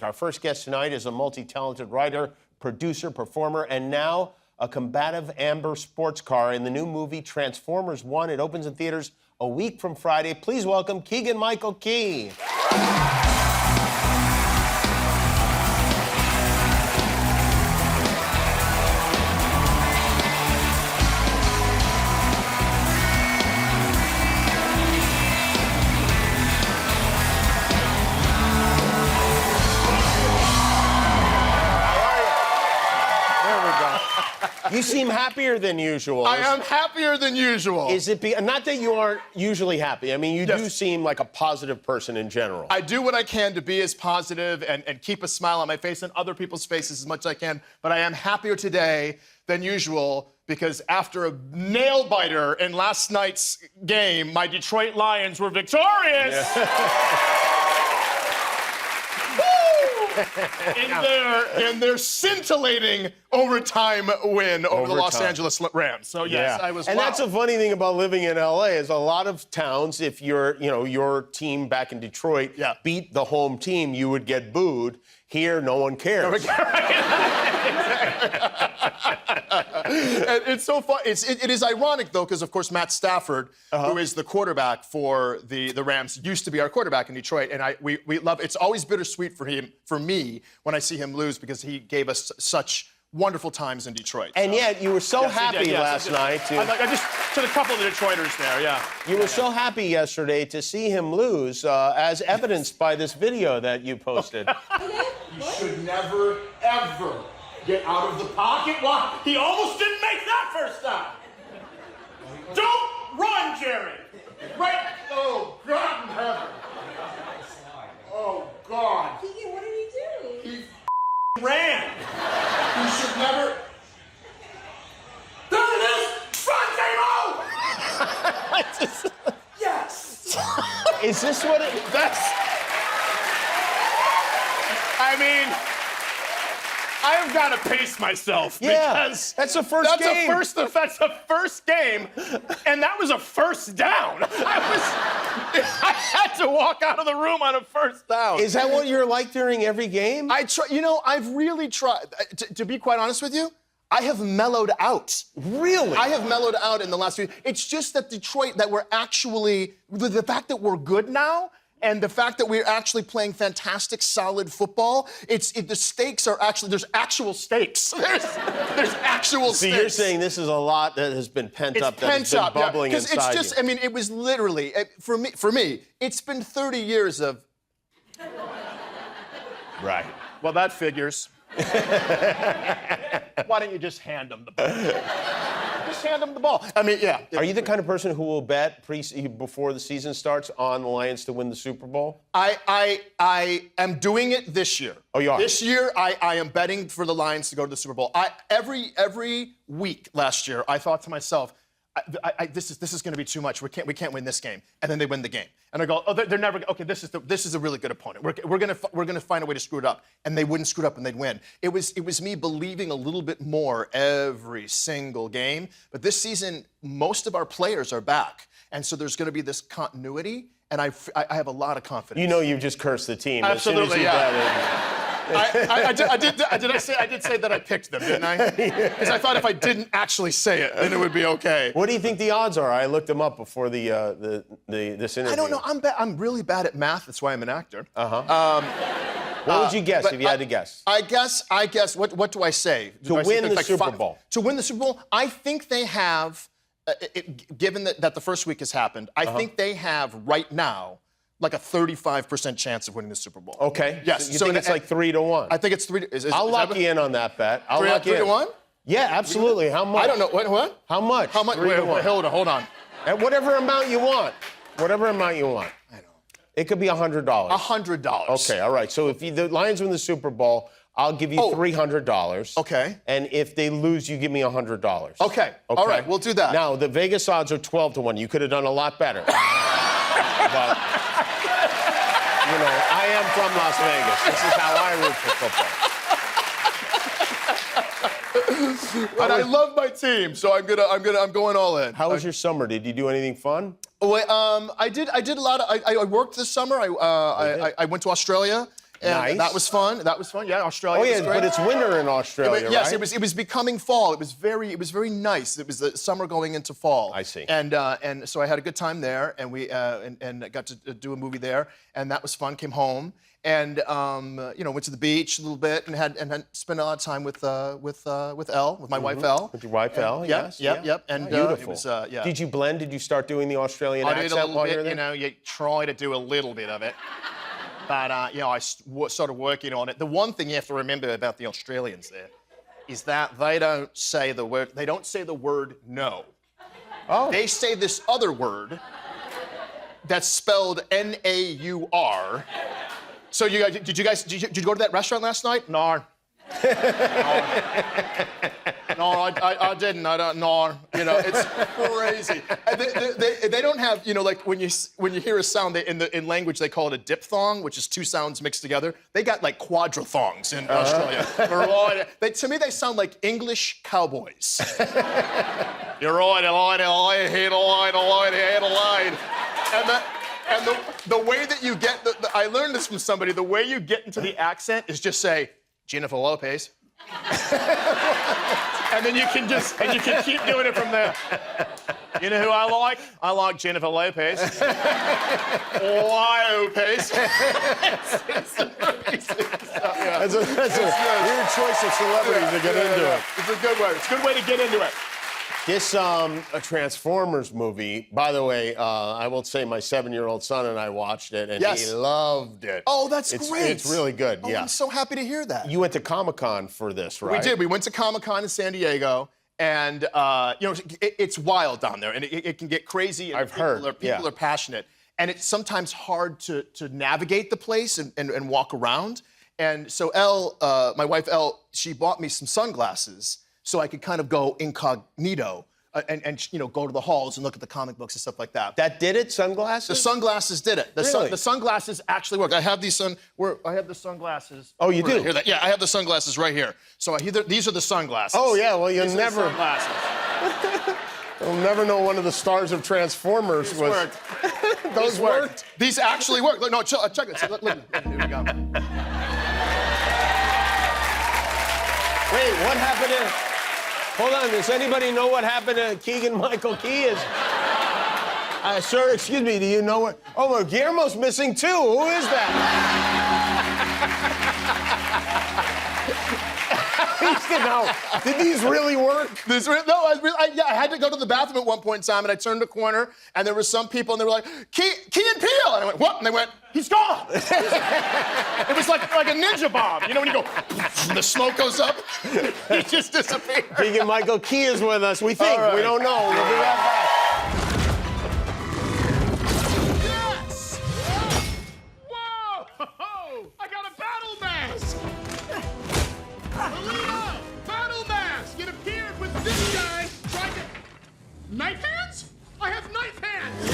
Our first guest tonight is a multi-talented writer, producer, performer, and now a combative amber sports car in the new movie Transformers 1. It opens in theaters a week from Friday. Please welcome Keegan-Michael Key. You seem happier than usual. I am happier than usual. Is it not that you aren't usually happy? I mean, you do seem like a positive person in general. I do what I can to be as positive and keep a smile on my face and other people's faces as much as I can, but I am happier today than usual because after a nail-biter in last night's game, my Detroit Lions were victorious! Yeah. in their scintillating overtime win over the Los Angeles Rams. So yes, I was. And that's a funny thing about living in LA is a lot of towns, if your team back in Detroit beat the home team, you would get booed. Here, no one cares. It's so fun. It is ironic, though, because, of course, Matt Stafford, who is the quarterback for the Rams, used to be our quarterback in Detroit. And we love it's always bittersweet for me, when I see him lose because he gave us such wonderful times in Detroit. And yet, you were so happy last night. I just to the couple of the Detroiters there, yeah. You were so happy yesterday to see him lose, as evidenced by this video that you posted. You should never, ever get out of the pocket. Why? He almost didn't make that first down. Don't run, Jerry. Right? Oh, God in heaven. Oh, God. Keegan, what did he do? He ran. You should never. There it is! Run, Damo! Yes! Is this what it... I mean, I have got to pace myself because that's the first game. That's the first game, and that was a first down. I had to walk out of the room on a first down. Is that what you're like during every game? I've really tried. To be quite honest with you, I have mellowed out. Really? I have mellowed out in the last few. It's just that Detroit, that we're actually, the fact that we're good now, and the fact that we're actually playing fantastic, solid football, the stakes are actually, there's actual stakes. There's actual stakes. So you're saying this is a lot that has been pent up, that has been bubbling inside it's just, you. I mean, it was literally, for me, it's been 30 years of... Right. Well, that figures. Why don't you just hand them the ball? Just hand them the ball. I mean, yeah. Are you the kind of person who will bet before the season starts on the Lions to win the Super Bowl? I am doing it this year. Oh, you are? This year, I am betting for the Lions to go to the Super Bowl. Every week last year, I thought to myself, this is going to be too much. We can't win this game, and then they win the game, and I go, oh, they're never okay. This is a really good opponent. We're gonna find a way to screw it up, and they wouldn't screw it up, and they'd win. It was me believing a little bit more every single game. But this season, most of our players are back, and so there's going to be this continuity, and I have a lot of confidence. You know, you just cursed the team. Absolutely, I did say that I picked them, didn't I? Because I thought if I didn't actually say it, then it would be okay. What do you think the odds are? I looked them up before this interview. I don't know. I'm really bad at math. That's why I'm an actor. What would you guess if you had to guess? I guess. What do I say? To win the Super Bowl. To win the Super Bowl, I think they have. Given that the first week has happened, I think they have right now like a 35% chance of winning the Super Bowl. Okay. Yes. So you think it's like 3-1? I think it's 3. I'll lock you in on that bet. I'll lock you in. 3-1? Yeah, absolutely. How much? I don't know. What? How much? How much? Wait, hold on. At whatever amount you want. Whatever amount you want. I know. It could be $100. $100. Okay, all right. So if the Lions win the Super Bowl, I'll give you $300. Okay. And if they lose, you give me $100. Okay. All right, we'll do that. Now, the Vegas odds are 12-1. You could have done a lot better. But, you know, I am from Las Vegas. This is how I root for football. And I love my team, so I'm going all in. How was your summer? Did you do anything fun? I did a lot of. I worked this summer. I went to Australia And Nice. that was fun. That was fun. Yeah, Australia. Oh yeah, was great. but it's winter in Australia, Yes, right? it was becoming fall. It was very nice. It was the summer going into fall. I see. And so I had a good time there, and we and got to do a movie there, and that was fun. Came home and went to the beach a little bit and had spent a lot of time with Elle, with my wife Elle. With your wife Elle, yes. Yep. And beautiful. it was yeah. Did you blend? Did you start doing the Australian I accent did a little while you bit. were there? You know, you try to do a little bit of it. But, I started working on it. The one thing you have to remember about the Australians there is that they don't say the word no. Oh. They say this other word that's spelled N-A-U-R. So did you go to that restaurant last night? No. No, I didn't. I don't know. You know, it's crazy. And they don't have, like when you hear a sound in language they call it a diphthong, which is two sounds mixed together. They got like quadrathongs in Australia. To me, they sound like English cowboys. You're right, Adelaide. And the way that you get I learned this from somebody. The way you get into the accent is just say Jennifer Lopez. And then you can keep doing it from there. You know who I like? I like Jennifer Lopez. Lopez. That's a weird choice of celebrities to get into it. It's a good way. It's a good way to get into it. This a Transformers movie, by the way, I will say my 7-year-old son and I watched it, and he loved it. Oh, that's great. It's really good, yeah. I'm so happy to hear that. You went to Comic-Con for this, right? We did. We went to Comic-Con in San Diego, and it's wild down there, and it can get crazy. And I've heard. People are passionate, and it's sometimes hard to navigate the place and walk around. And so Elle, my wife Elle, she bought me some sunglasses so I could kind of go incognito and go to the halls and look at the comic books and stuff like that. That did it, sunglasses? The sunglasses did it. Really? The sunglasses actually work. I have these I have the sunglasses. Oh, you do? Hear that? Yeah, I have the sunglasses right here. So these are the sunglasses. Oh yeah, well These are the sunglasses. You'll never know one of the stars of Transformers These was. worked. Those worked. These actually work. Look, no, check this. Look, here we go. Wait, what happened to? Hold on, does anybody know what happened to Keegan-Michael Key? Sir, excuse me, do you know what? Oh, well, Guillermo's missing too. Who is that? Did these really work? I had to go to the bathroom at one point in time, and I turned the corner, and there were some people, and they were like, Key and Peele! And I went, what? And they went, he's gone! It was like a ninja bomb. You know when you go, and the smoke goes up? He just disappeared. Keegan-Michael Key is with us. We think. Right. We don't know. We'll be right back. Yes! Whoa! I got a battle mask! Alina! Battle mask! It appeared with this guy trying to... Knife hands? I have knife hands!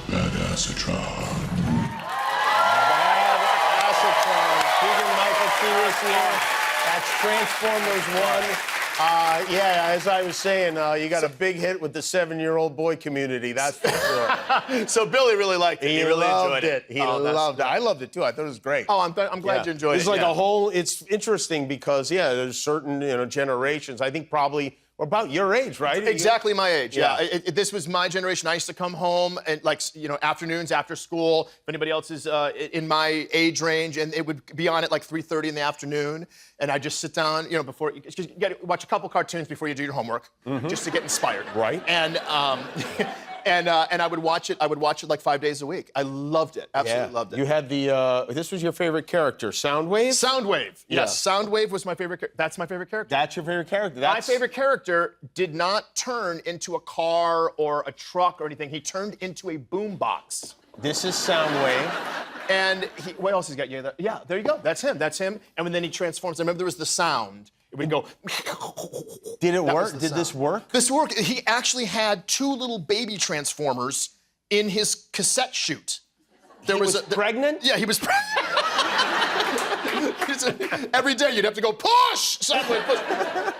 Badassatron. Keegan-Michael Key is here. That's Transformers 1. As I was saying, you got a big hit with the 7-year-old boy community, that's for sure. So Billy really liked it. He really loved enjoyed it. He loved it. I loved it too. I thought it was great. Oh, I'm glad you enjoyed it. It's like a whole. It's interesting because there's certain generations. I think probably we're about your age, right? Exactly my age. Yeah. This was my generation. I used to come home and afternoons after school. If anybody else is in my age range, and it would be on at like 3:30 in the afternoon, and I just sit down, before you got to watch a couple cartoons before you do your homework, just to get inspired. Right. And and I would watch it. I would watch it like 5 days a week. I loved it. Absolutely loved it. You had the. This was your favorite character, Soundwave. Soundwave. Yeah. Yes, Soundwave was my favorite. That's my favorite character. That's your favorite character. My favorite character did not turn into a car or a truck or anything. He turned into a boombox. This is Soundwave. And what else has got you? Yeah, there you go. That's him. That's him. And when he transforms, I remember there was the sound. It would go. Did it work? Did this work? This worked. He actually had 2 little baby Transformers in his cassette chute. He was pregnant? Yeah, he was pregnant. Every day you'd have to go push, Soundwave, push.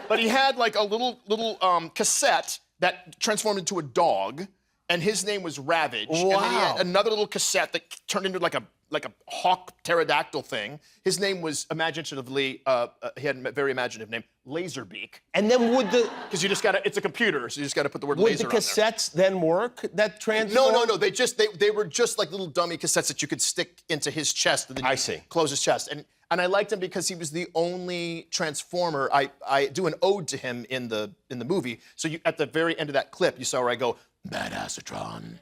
But he had like a little cassette that transformed into a dog, and his name was Ravage. And then he Wow. had another little cassette that turned into like a hawk pterodactyl thing. His name was imaginatively, he had a very imaginative name, Laserbeak. And then would the Because you just gotta, it's a computer, so you just gotta put the word would laser the on there. cassettes then work that transform? No. They were just like little dummy cassettes that you could stick into his chest. And then I you see. Close his chest. And I liked him because he was the only Transformer. I do an ode to him in the movie. So at the very end of that clip, you saw where I go, Badassatron.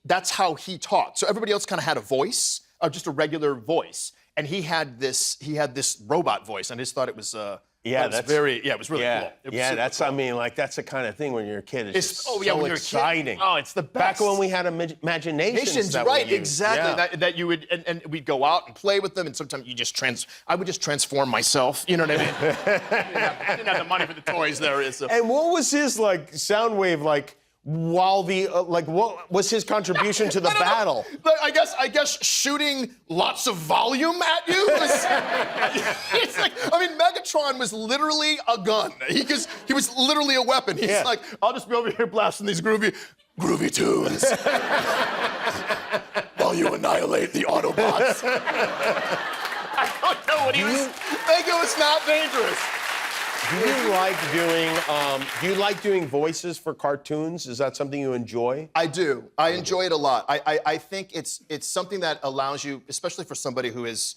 That's how he talked. So everybody else kind of had a voice, just a regular voice. And he had this robot voice, and I just thought it was it was really cool. It was super that's cool. I mean, like that's the kind of thing when you're a kid. It's just when so you're a kid. exciting. Oh, it's the best. Back when we had imaginations, that right? we used. Exactly. Yeah. That you would, and we'd go out and play with them, and sometimes I would just transform myself. You know what I mean? I didn't have the money for the toys there. So. And what was his like sound wave like? While the what was his contribution to the battle? But I guess shooting lots of volume at you was. It's like, I mean, Megatron was literally a gun. He was literally a weapon. He's like, I'll just be over here blasting these groovy tunes while you annihilate the Autobots. I don't know what he was thinking. Was not dangerous. Do you like doing voices for cartoons? Is that something you enjoy? I do. I enjoy it a lot. I think it's something that allows you, especially for somebody who is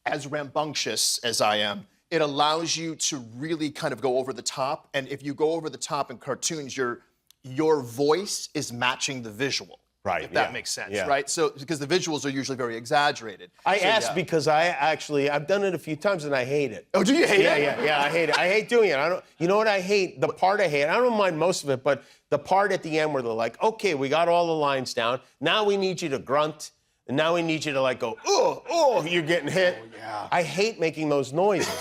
as rambunctious as I am, it allows you to really kind of go over the top. And if you go over the top in cartoons, your voice is matching the visual. Right. If that makes sense, yeah. right? So, because the visuals are usually very exaggerated. I asked because I've done it a few times and I hate it. Oh, do you hate it? Yeah, I hate it. I hate doing it. You know what I hate? The part I hate, I don't mind most of it, but the part at the end where they're like, okay, we got all the lines down. Now we need you to grunt. And now we need you to like go, oh, you're getting hit. Oh, yeah. I hate making those noises.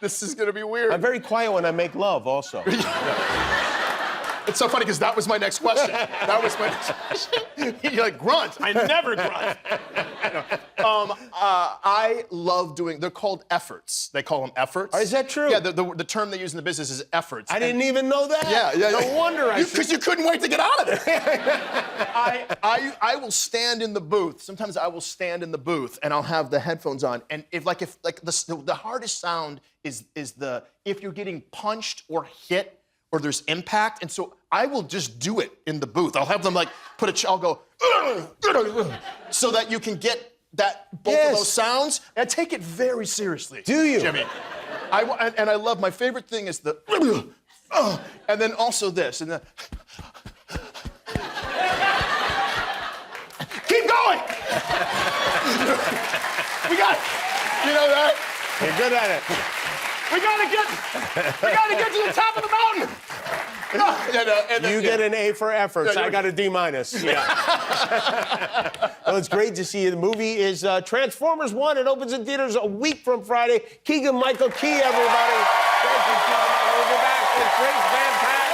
This is gonna be weird. I'm very quiet when I make love also. It's so funny because that was my next question. You're like, grunt. I never grunt. I love doing, they're called efforts. They call them efforts. Is that true? Yeah, the term they use in the business is efforts. I didn't even know that. Yeah. No wonder Because you couldn't wait to get out of there. I will stand in the booth. Sometimes I will stand in the booth and I'll have the headphones on. And if the hardest sound is if you're getting punched or hit, or there's impact, and so I will just do it in the booth. I'll have them like I'll go, so that you can get both of those sounds, and I take it very seriously. Do you? Jimmy? And I love, my favorite thing is the, and then also this, and then, keep going! We got it. You know that? You're good at it. We gotta get to the top of the mountain. You get an A for efforts. I got a D-. Yeah. Well, it's great to see you. The movie is Transformers 1. It opens in theaters a week from Friday. Keegan-Michael Key, everybody. Thank you, Keegan-Michael. We'll be back with Grace Van Patten.